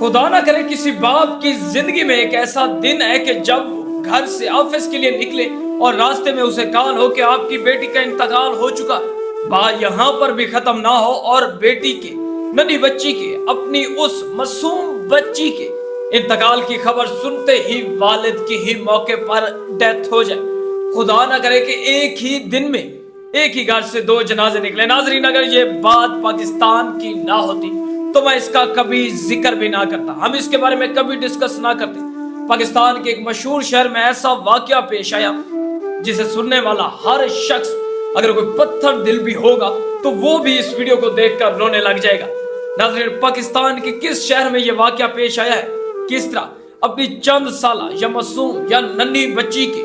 खुदा ना करे किसी बाप की जिंदगी में एक ऐसा दिन है कि जब वो घर से ऑफिस के लिए निकले और रास्ते में उसे कॉल हो कि आपकी बेटी का इंतकाल हो चुका है। बात यहाँ पर भी खत्म ना हो और बेटी के नन्ही बच्ची के अपनी उस मासूम बच्ची के इंतकाल की खबर सुनते ही वालिद की ही मौके पर डेथ हो जाए। खुदा ना करे कि एक ही दिन में एक ही घर से दो जनाजे निकले। नाजरीन, अगर ये बात पाकिस्तान की ना होती तो मैं इसका कभी जिक्र भी ना करता, हम इसके बारे में कभी डिस्कस ना करते। पाकिस्तान के एक मशहूर शहर में ऐसा वाकया पेश आया जिसे सुनने वाला हर शख्स, अगर कोई पत्थर दिल भी होगा तो वो भी इस वीडियो को देखकर रोने लग जाएगा। नाज़रीन, पाकिस्तान के किस शहर में ये वाकया पेश आया है, किस तरह अपनी चंद साला या मासूम या नन्ही बच्ची की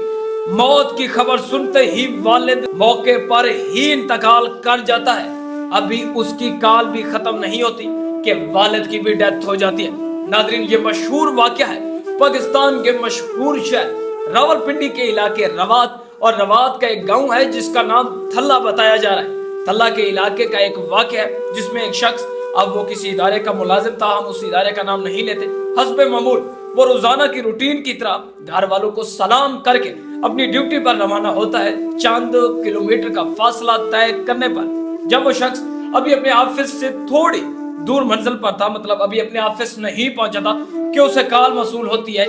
मौत की खबर सुनते ही वालिद मौके पर ही इंतकाल कर जाता है। अभी उसकी काल भी खत्म नहीं होती कि वालिद की भी डेथ हो जाती है। नाज़रीन, ये मशहूर वाकया है पाकिस्तान के मशहूर शहर रावलपिंडी के इलाके रवात, और रवात का एक गांव है जिसका नाम थल्ला बताया जा रहा है। थल्ला के इलाके का एक वाकया है जिसमें एक शख्स, अब वो किसी इदारे का मुलाजिम था, हम उस इदारे का नाम नहीं लेते, हस्बे मामूल वो रोजाना की रूटीन की तरह घर वालों को सलाम करके अपनी ड्यूटी पर रवाना होता है। चंद किलोमीटर का फासला तय करने पर जब वो शख्स अभी अपने ऑफिस से थोड़ी दूर मंजिल पर था, मतलब अभी अपने ऑफिस नहीं पहुंचा था, कि उसे कॉल मसूल होती है।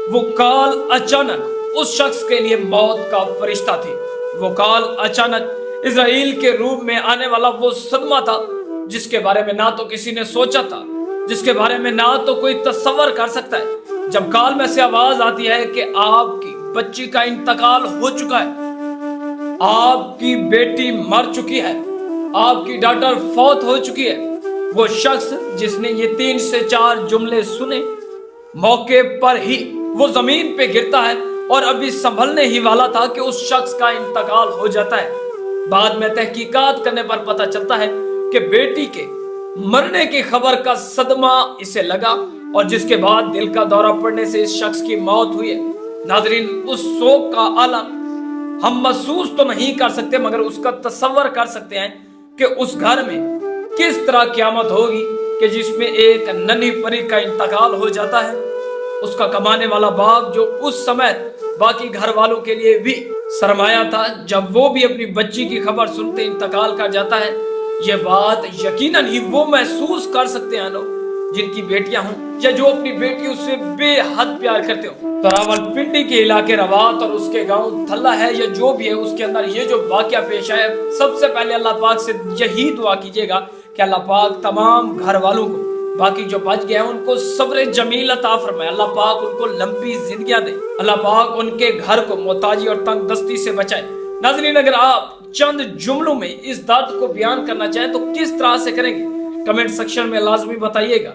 वो कॉल अचानक उस शख्स के लिए मौत का फरिश्ता थी। वो कॉल अचानक इजराइल के रूप में आने वाला वो सदमा था जिसके बारे में ना तो किसी ने सोचा था, जिसके बारे में ना तो कोई तस्वर कर सकता है। जब कॉल में से आवाज आती है कि आपकी बच्ची का इंतकाल हो चुका है, आपकी बेटी मर चुकी है, आपकी डॉटर फौत हो चुकी है, वो शख्स जिसने ये 3 से 4 जुमले सुने, मौके पर ही वो जमीन पे गिरता है और अभी संभलने ही वाला था कि उस शख्स का इंतकाल हो जाता है। बाद में तहकीकात करने पर पता चलता है कि बेटी के मरने की खबर का सदमा इसे लगा और जिसके बाद दिल का दौरा पड़ने से इस शख्स की मौत हुई है। नाजरीन, उस शोक का आलम हम महसूस तो नहीं कर सकते मगर उसका तस्वर कर सकते हैं कि उस घर में किस तरह क़यामत होगी कि जिसमें एक नन्ही परी का इंतकाल हो जाता है। उसका कमाने वाला बाप जो उस समय बाकी घर वालों के लिए भी सरमाया था, जब वो भी अपनी बच्ची की खबर सुनते इंतकाल कर जाता है। ये बात यकीनन ही वो महसूस कर सकते हैं लोग जिनकी बेटियां हों या जो अपनी बेटी उससे बेहद प्यार करते हो। तो रावलपिंडी के इलाके रवात और उसके गांव थल्ला है या जो भी है, उसके अंदर ये जो वाकया पेश है, सबसे पहले अल्लाह पाक से यही दुआ कीजिएगा कि अल्लाह पाक तमाम घर वालों को, बाकी जो बच गए हैं उनको सब्र जमील अता फरमाए, अल्लाह पाक उनको लंबी जिंदगियां दे, अल्लाह पाक उनके घर को मोहताजी और तंग दस्ती से बचाए। नाज़रीन, अगर आप चंद जुमलों में इस दर्द को बयान करना चाहें तो किस तरह से करेंगे, कमेंट सेक्शन में लाजमी बताइएगा।